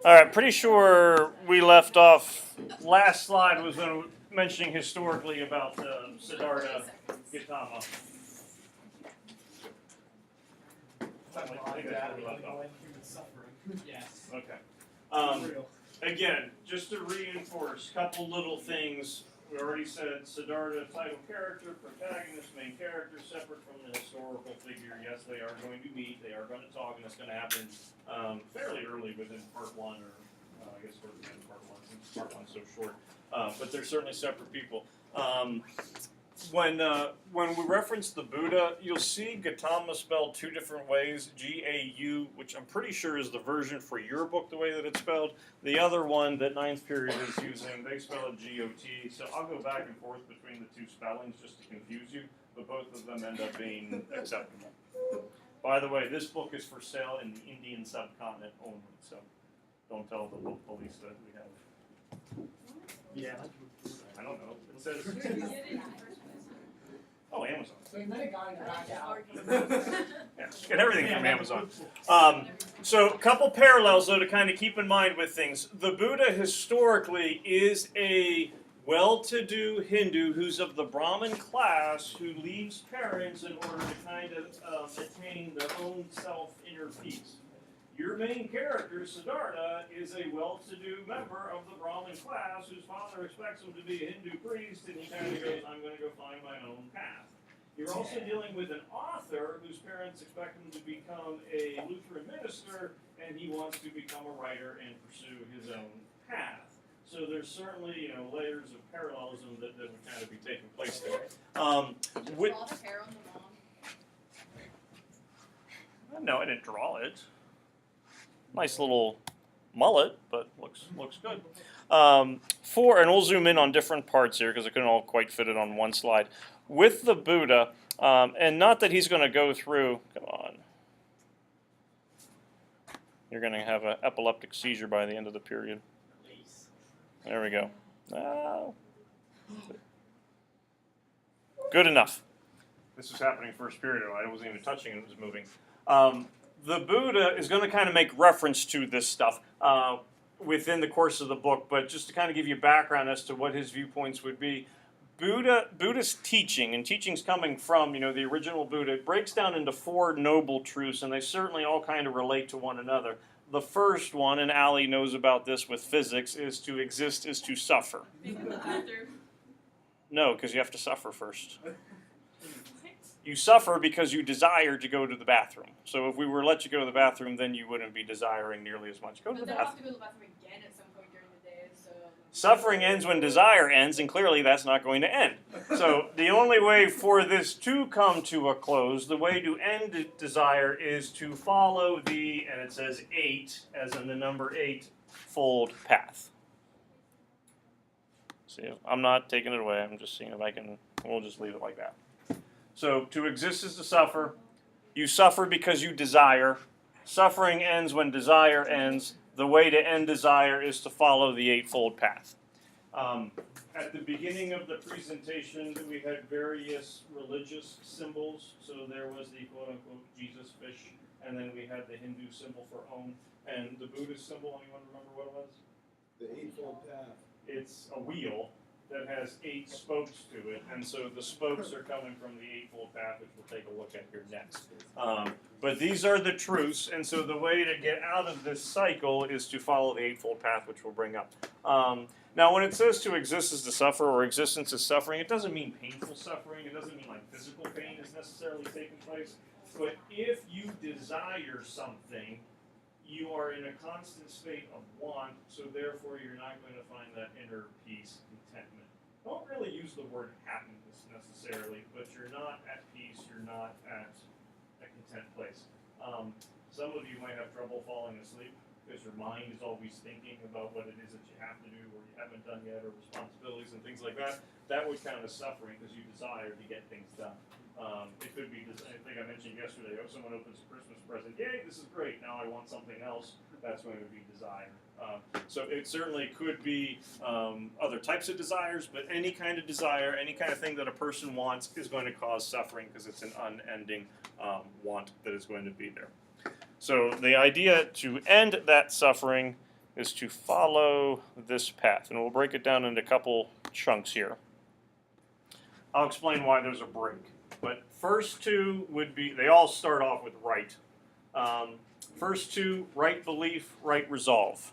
All right, pretty sure we left off. Last slide was when mentioning historically about Siddhartha Gautama. Yes. Okay. Again, just to reinforce, a couple little things. We already said Siddhartha, title character, protagonist, main character, separate from the historical figure. Yes, they are going to meet, they are going to talk, and it's going to happen fairly early within part one, or I guess towards the end of part one, since part one's so short. But they're certainly separate people. When we reference the Buddha, you'll see Gautama spelled two different ways, G-A-U, which I'm pretty sure is the version for your book, the way that it's spelled. The other one that ninth period is using, they spell it G-O-T. So I'll go back and forth between the two spellings just to confuse you, but both of them end up being acceptable. By the way, this book is for sale in the Indian subcontinent only, so don't tell the local police that we have. Yeah. I don't know. It says... Oh, Amazon. So you met a guy in the back Yeah, get everything from Amazon. So a couple parallels, though, to kind of keep in mind with things. The Buddha historically is a well-to-do Hindu who's of the Brahmin class who leaves parents in order to kind of attain their own self-inner peace. Your main character, Siddhartha, is a well-to-do member of the Brahmin class whose father expects him to be a Hindu priest, and he kind of goes, I'm going to go find my own path. You're also dealing with an author whose parents expect him to become a Lutheran minister, and he wants to become a writer and pursue his own path. So there's certainly, layers of parallelism that would kind of be taking place there. Did you draw the hair on the mom? No, I didn't draw it. Nice little mullet, but looks good. And we'll zoom in on different parts here because I couldn't all quite fit it on one slide. With the Buddha, and not that he's going to go through, come on. You're going to have an epileptic seizure by the end of the period. There we go. Oh. Good enough. This is happening first period. I wasn't even touching it, it was moving. The Buddha is going to kind of make reference to this stuff within the course of the book, but just to kind of give you background as to what his viewpoints would be, Buddha's teaching, and teaching's coming from, the original Buddha, it breaks down into four noble truths, and they certainly all kind of relate to one another. The first one, and Ali knows about this with physics, is to exist is to suffer. No, because you have to suffer first. You suffer because you desire to go to the bathroom. So if we were to let you go to the bathroom, then you wouldn't be desiring nearly as much. Go to the bathroom. Have to go to the bathroom again at some point during the day, so... Suffering ends when desire ends, and clearly that's not going to end. So the only way for this to come to a close, the way to end desire is to follow and it says 8, as in the number 8-fold path. See, I'm not taking it away. I'm just seeing if I can, we'll just leave it like that. So to exist is to suffer. You suffer because you desire. Suffering ends when desire ends. The way to end desire is to follow the 8-fold path. At the beginning of the presentation, we had various religious symbols. So there was the quote-unquote Jesus fish, and then we had the Hindu symbol for Om. And the Buddhist symbol, anyone remember what it was? The 8-fold path. It's a wheel that has 8 spokes to it, and so the spokes are coming from the 8-fold path, which we'll take a look at here next. But these are the truths, and so the way to get out of this cycle is to follow the 8-fold path, which we'll bring up. Now, when it says to exist is to suffer, or existence is suffering, it doesn't mean painful suffering, it doesn't mean like physical pain is necessarily taking place, but if you desire something, you are in a constant state of want, so therefore you're not going to find that inner peace, contentment. Don't really use the word happiness necessarily, but you're not at peace, you're not at a content place. Some of you might have trouble falling asleep because your mind is always thinking about what it is that you have to do or you haven't done yet, or responsibilities and things like that. That would count as suffering because you desire to get things done. It could be, I think I mentioned yesterday, someone opens a Christmas present, yay, this is great, now I want something else. That's going to be desire. So it certainly could be other types of desires, but any kind of desire, any kind of thing that a person wants is going to cause suffering because it's an unending want that is going to be there. So the idea to end that suffering is to follow this path. And we'll break it down into a couple chunks here. I'll explain why there's a break. But first two would be, they all start off with right. First two, right belief, right resolve.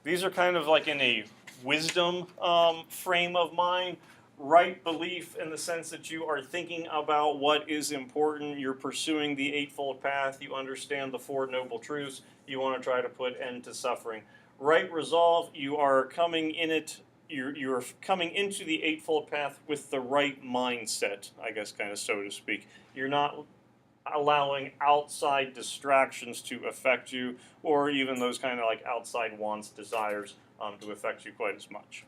These are kind of like in a wisdom frame of mind. Right belief in the sense that you are thinking about what is important, you're pursuing the Eightfold Path, you understand the Four Noble Truths, you want to try to put end to suffering. Right resolve, you are coming in it, you're coming into the Eightfold Path with the right mindset, I guess, kind of so to speak. You're not allowing outside distractions to affect you, or even those kind of like outside wants, desires to affect you quite as much.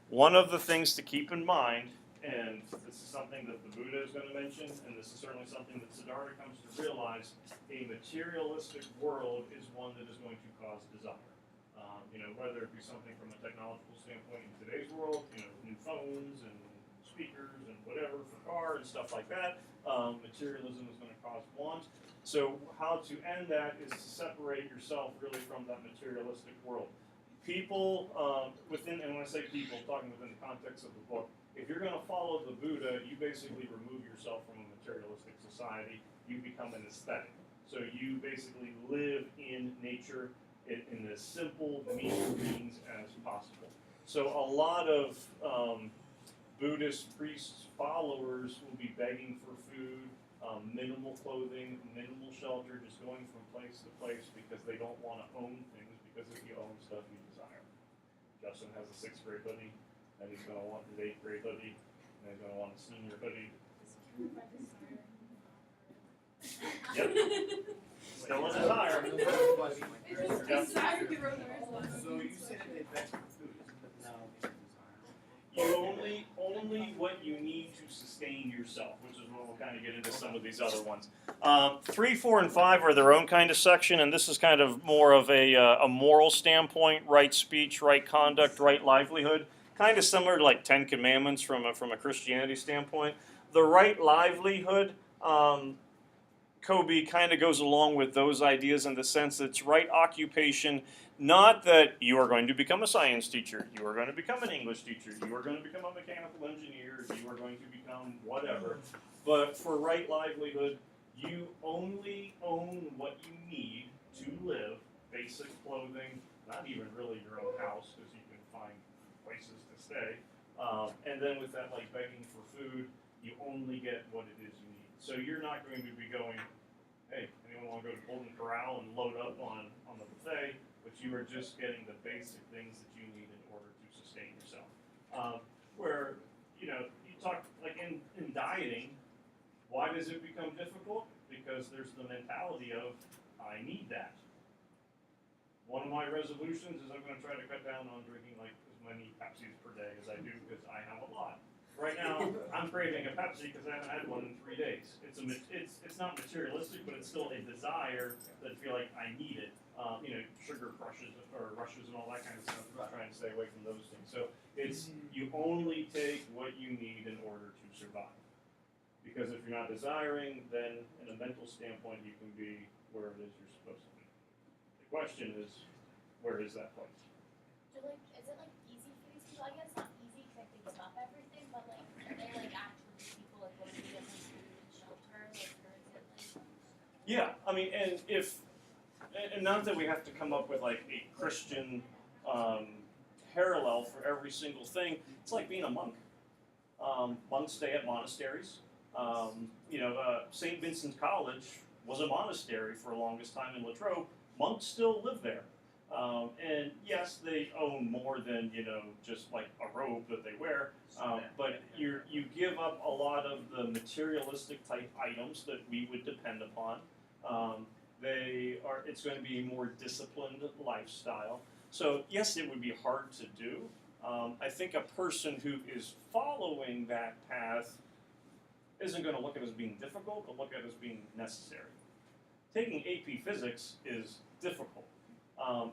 One of the things to keep in mind, and this is something that the Buddha is going to mention, and this is certainly something that Siddhartha comes to realize, a materialistic world is one that is going to cause desire. Whether it be something from a technological standpoint in today's world, new phones and speakers and whatever for car and stuff like that, materialism is going to cause want. So how to end that is to separate yourself really from that materialistic world. People within, and when I say people, talking within the context of the book, if you're going to follow the Buddha, you basically remove yourself from a materialistic society. You become an aesthetic. So you basically live in nature in as simple means as possible. So a lot of Buddhist priests, followers will be begging for food, minimal clothing, minimal shelter, just going from place to place because they don't want to own things, because if you own stuff, you desire. Justin has a 6th grade hoodie, and he's going to want his 8th grade hoodie, and he's going to want a senior hoodie. Yep. Still a desire. Desire to run the rest. So you said that they beg for food, but now they desire. You only what you need to sustain yourself, which is what we'll kind of get into some of these other ones. 3, 4, and 5 are their own kind of section, and this is kind of more of a moral standpoint: right speech, right conduct, right livelihood. Kind of similar to like 10 Commandments from a Christianity standpoint. The right livelihood, Kobe kind of goes along with those ideas in the sense that it's right occupation. Not that you are going to become a science teacher, you are going to become an English teacher, you are going to become a mechanical engineer, you are going to become whatever. But for right livelihood, you only own what you need to live, basic clothing, not even really your own house because you can find places to stay. And then with that, like begging for food, you only get what it is you need. So you're not going to be going, hey, anyone want to go to Golden Corral and load up on the buffet? But you are just getting the basic things that you need in order to sustain yourself. Where, you talk, like in dieting, why does it become difficult? Because there's the mentality of, I need that. One of my resolutions is I'm going to try to cut down on drinking like as many Pepsis per day as I do because I have a lot. Right now, I'm craving a Pepsi because I haven't had one in 3 days. It's not materialistic, but it's still a desire that I feel like I need it. Sugar crushes or rushes and all that kind of stuff. I'm trying to stay away from those things. So it's you only take what you need in order to survive. Because if you're not desiring, then in a mental standpoint, you can be where it is you're supposed to be. The question is, where is that place? So is it like easy for these people? I guess it's not easy because they give up everything, but like, are they like actually people like going to get them food and shelter, like, or is it like? Yeah, I mean, and not that we have to come up with like a Christian parallel for every single thing. It's like being a monk. Monks stay at monasteries. St. Vincent's College was a monastery for the longest time in Latrobe. Monks still live there. And yes, they own more than, just like a robe that they wear. But you give up a lot of the materialistic type items that we would depend upon. It's going to be a more disciplined lifestyle. So yes, it would be hard to do. I think a person who is following that path isn't going to look at it as being difficult, but look at it as being necessary. Taking AP Physics is difficult.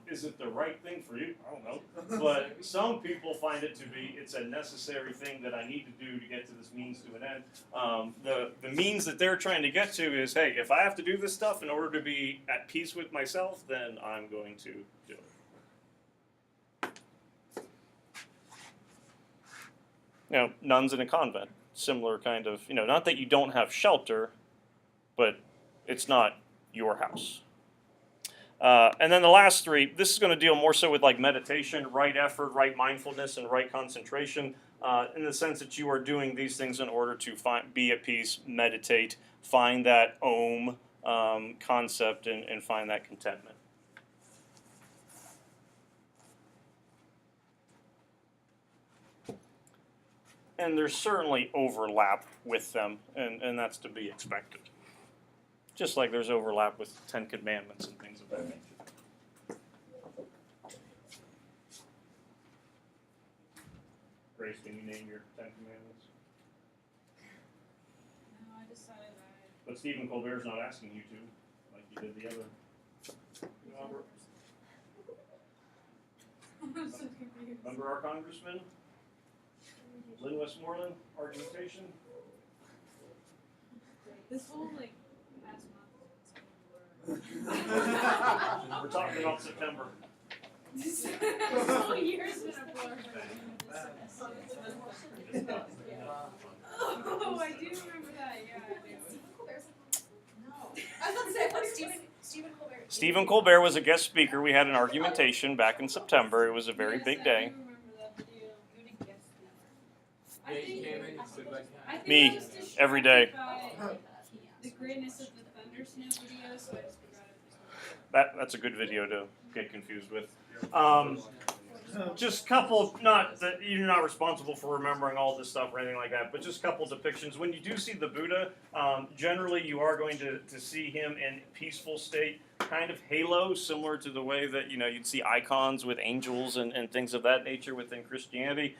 Is it the right thing for you? I don't know. But some people find it to be, it's a necessary thing that I need to do to get to this means to an end. The means that they're trying to get to is, hey, if I have to do this stuff in order to be at peace with myself, then I'm going to do it. Nuns in a convent, similar kind of, not that you don't have shelter, but it's not your house. And then the last three, this is going to deal more so with like meditation, right effort, right mindfulness, and right concentration, in the sense that you are doing these things in order to be at peace, meditate, find that Om concept, and find that contentment. And there's certainly overlap with them, and that's to be expected. Just like there's overlap with 10 Commandments and things of that nature. Grace, can you name your 10 Commandments? No, I decided But Stephen Colbert's not asking you to, like you did the other. I'm so confused. Remember our congressman? Lynn Westmoreland, argumentation? This whole past month We're talking about September. this whole year's been a blur. Oh, I do remember that. Yeah, I do. I was about to say, what Stephen Colbert. Stephen Colbert was a guest speaker. We had an argumentation back in September. It was a very Yes, big I day. do remember that video. Who did guess that? Yeah, you came in and stood by I think Me, I was distracted every day. by the greatness of the Thunder Snow video, so I just forgot it. That's a good video to get confused with. Just couple, not that you're not responsible for remembering all this stuff or anything like that, but just couple depictions. When you do see the Buddha, generally you are going to see him in peaceful state, kind of halo, similar to the way that you'd see icons with angels and things of that nature within Christianity,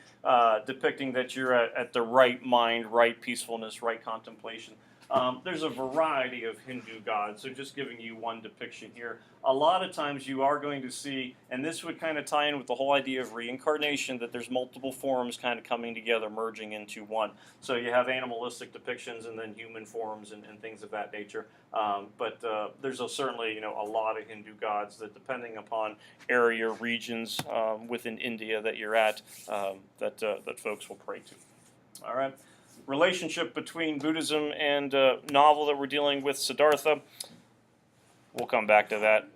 depicting that you're at the right mind, right peacefulness, right contemplation. There's a variety of Hindu gods, so just giving you one depiction here. A lot of times you are going to see, and this would kind of tie in with the whole idea of reincarnation, that there's multiple forms kind of coming together, merging into one. So you have animalistic depictions and then human forms and things of that nature. But there's certainly a lot of Hindu gods that, depending upon area, regions within India that you're at, that folks will pray to. All right. Relationship between Buddhism and novel that we're dealing with, Siddhartha. We'll come back to that.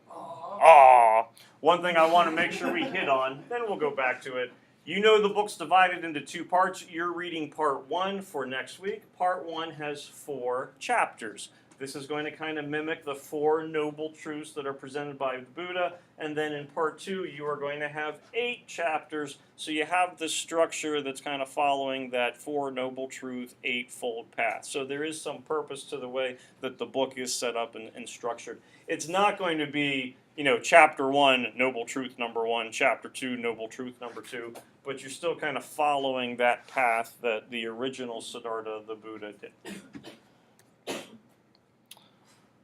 One thing I want to make sure we hit on, then we'll go back to it. The book's divided into 2 parts. You're reading part 1 for next week. Part 1 has 4 chapters. This is going to kind of mimic the 4 noble truths that are presented by the Buddha. And then in part 2, you are going to have 8 chapters. So you have this structure that's kind of following that 4 noble truth, 8-fold path. So there is some purpose to the way that the book is set up and structured. It's not going to be, chapter 1, noble truth number 1, chapter 2, noble truth number 2. But you're still kind of following that path that the original Siddhartha, the Buddha, did.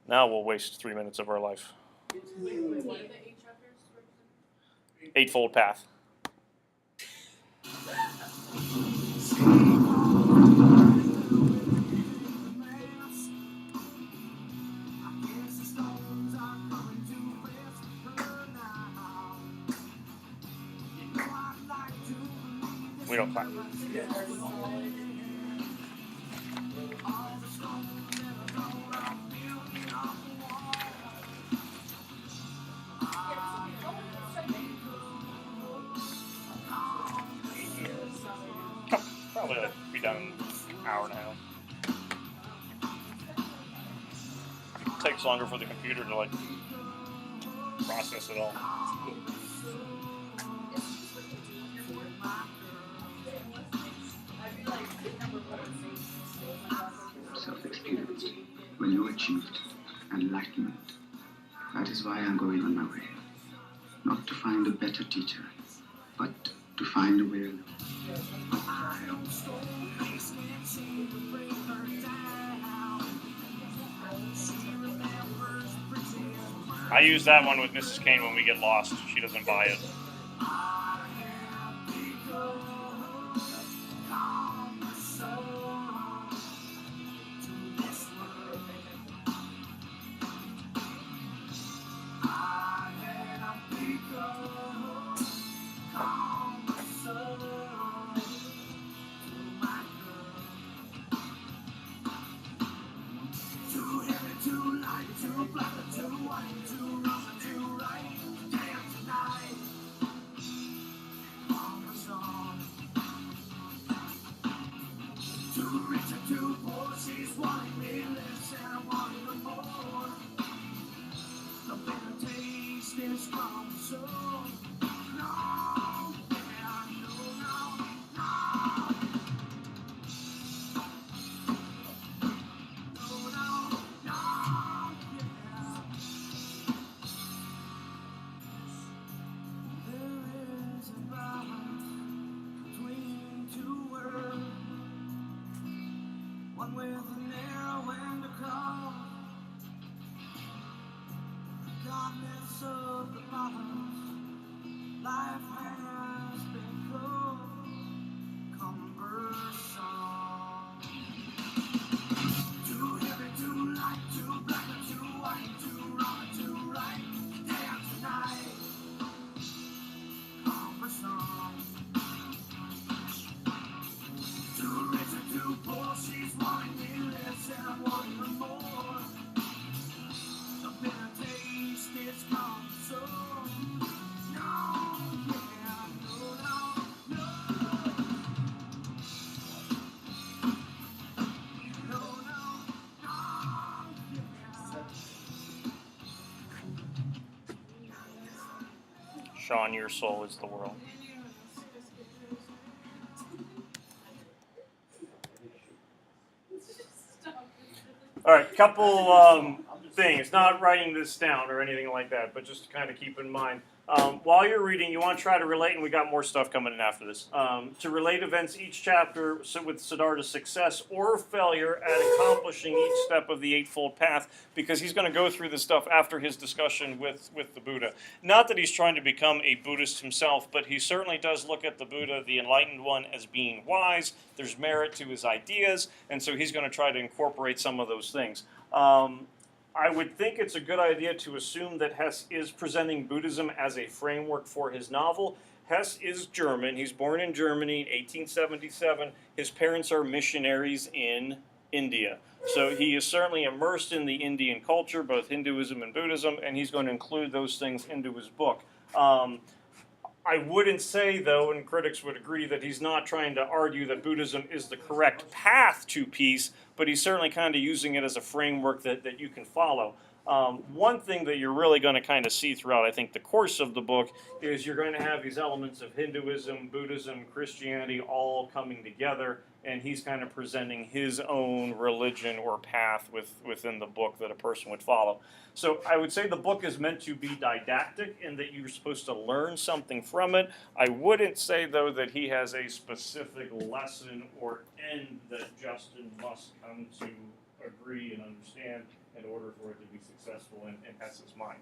Now we'll waste 3 minutes of our life. What are the 8 chapters? 8-fold path. We don't clap. Probably be done in an hour and a half. It takes longer for the computer to process it all. Self-experience when you achieved enlightenment. That is why I'm going on my way. Not to find a better teacher, but to find a way. I use that one with Mrs. Kane when we get lost. She doesn't buy it. One with an arrow and a cross, regardless of the bottom, life has become cumbersome. Too heavy, too light, too black, too white, too wrong, too right, day after night, cumbersome. Too rich or too poor, she's wanting me less and I'm wanting her more. The bitter taste is gone, so no, yeah, no, no, no. No, no, no, yeah. Sean, your soul is the world. All right, couple things. Not writing this down or anything like that, but just to kind of keep in mind. While you're reading, you want to try to relate, and we got more stuff coming in after this, to relate events each chapter with Siddhartha's success or failure at accomplishing each step of the Eightfold Path, because he's going to go through this stuff after his discussion with the Buddha. Not that he's trying to become a Buddhist himself, but he certainly does look at the Buddha, the enlightened one, as being wise. There's merit to his ideas, and so he's going to try to incorporate some of those things. I would think it's a good idea to assume that Hess is presenting Buddhism as a framework for his novel. Hess is German. He's born in Germany in 1877. His parents are missionaries in India. So he is certainly immersed in the Indian culture, both Hinduism and Buddhism, and he's going to include those things into his book. I wouldn't say, though, and critics would agree, that he's not trying to argue that Buddhism is the correct path to peace, but he's certainly kind of using it as a framework that you can follow. One thing that you're really going to kind of see throughout, I think, the course of the book is you're going to have these elements of Hinduism, Buddhism, Christianity all coming together, and he's kind of presenting his own religion or path within the book that a person would follow. So I would say the book is meant to be didactic in that you're supposed to learn something from it. I wouldn't say, though, that he has a specific lesson or end that Justin must come to agree and understand in order for it to be successful in Hess's mind.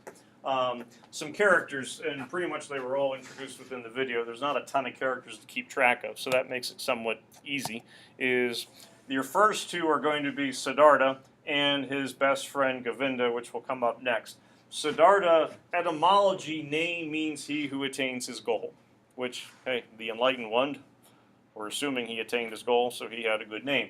Some characters, and pretty much they were all introduced within the video. There's not a ton of characters to keep track of, so that makes it somewhat easy. Your first two are going to be Siddhartha and his best friend Govinda, which will come up next. Siddhartha, etymology, name means he who attains his goal, which, hey, the enlightened one, we're assuming he attained his goal, so he had a good name.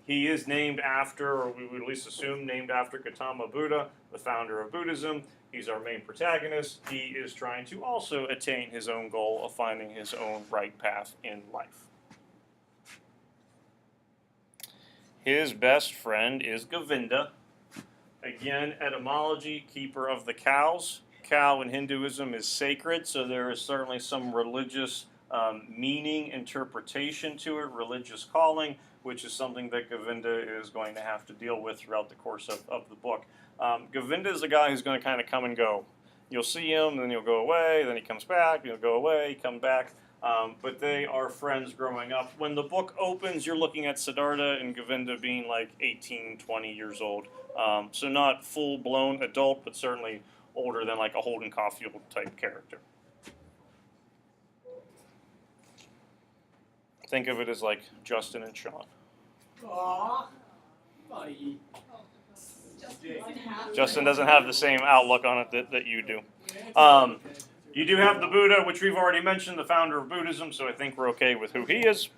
He is named after, or we would at least assume, named after Gautama Buddha, the founder of Buddhism. He's our main protagonist. He is trying to also attain his own goal of finding his own right path in life. His best friend is Govinda. Again, etymology, keeper of the cows. Cow in Hinduism is sacred, so there is certainly some religious meaning, interpretation to it, religious calling, which is something that Govinda is going to have to deal with throughout the course of the book. Govinda is a guy who's going to kind of come and go. You'll see him, then he'll go away, then he comes back, he'll go away, come back. But they are friends growing up. When the book opens, you're looking at Siddhartha and Govinda being like 18, 20 years old. So not full-blown adult, but certainly older than like a Holden Caulfield type character. Think of it as like Justin and Sean. Aw, buddy. Justin doesn't have the same outlook on it that you do. You do have the Buddha, which we've already mentioned, the founder of Buddhism, so I think we're okay with who he is.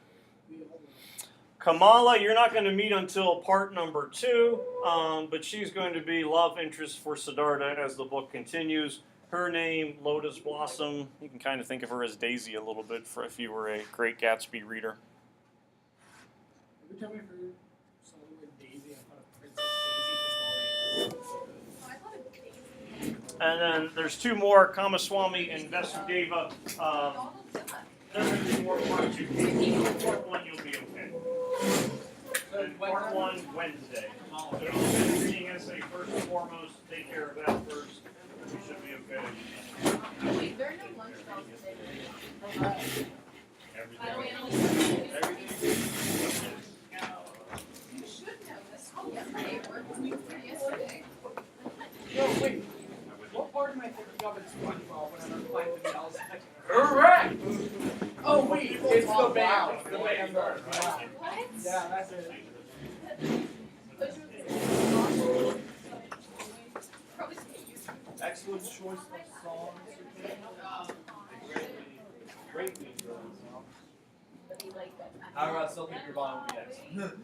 Kamala, you're not going to meet until part number 2, but she's going to be love interest for Siddhartha as the book continues. Her name, Lotus Blossom, you can kind of think of her as Daisy a little bit for if you were a Great Gatsby reader. Every time I heard someone with Daisy, I thought of Princess Daisy from Oh, I thought it was Daisy. And then there's 2 more, Kamaswamy and Vasudeva. There's going to be more part 2. Part 1 you'll be okay. And part 1 Wednesday. So don't finish reading essay first and foremost. Take care of that first. You should be okay. Wait, there are no lunch bells today. By the way, Everything. Everything. You should know this. Oh, yes, I worked with you yesterday. Yo, wait. What part am I thinking of in SpongeBob when I'm playing the bells? Correct! Oh, wait, it's the band. It's the band. What? Yeah, that's it. Probably just get used to it. Excellent choice of songs. Great song. But he liked it. I'd still think your bottom would be excellent.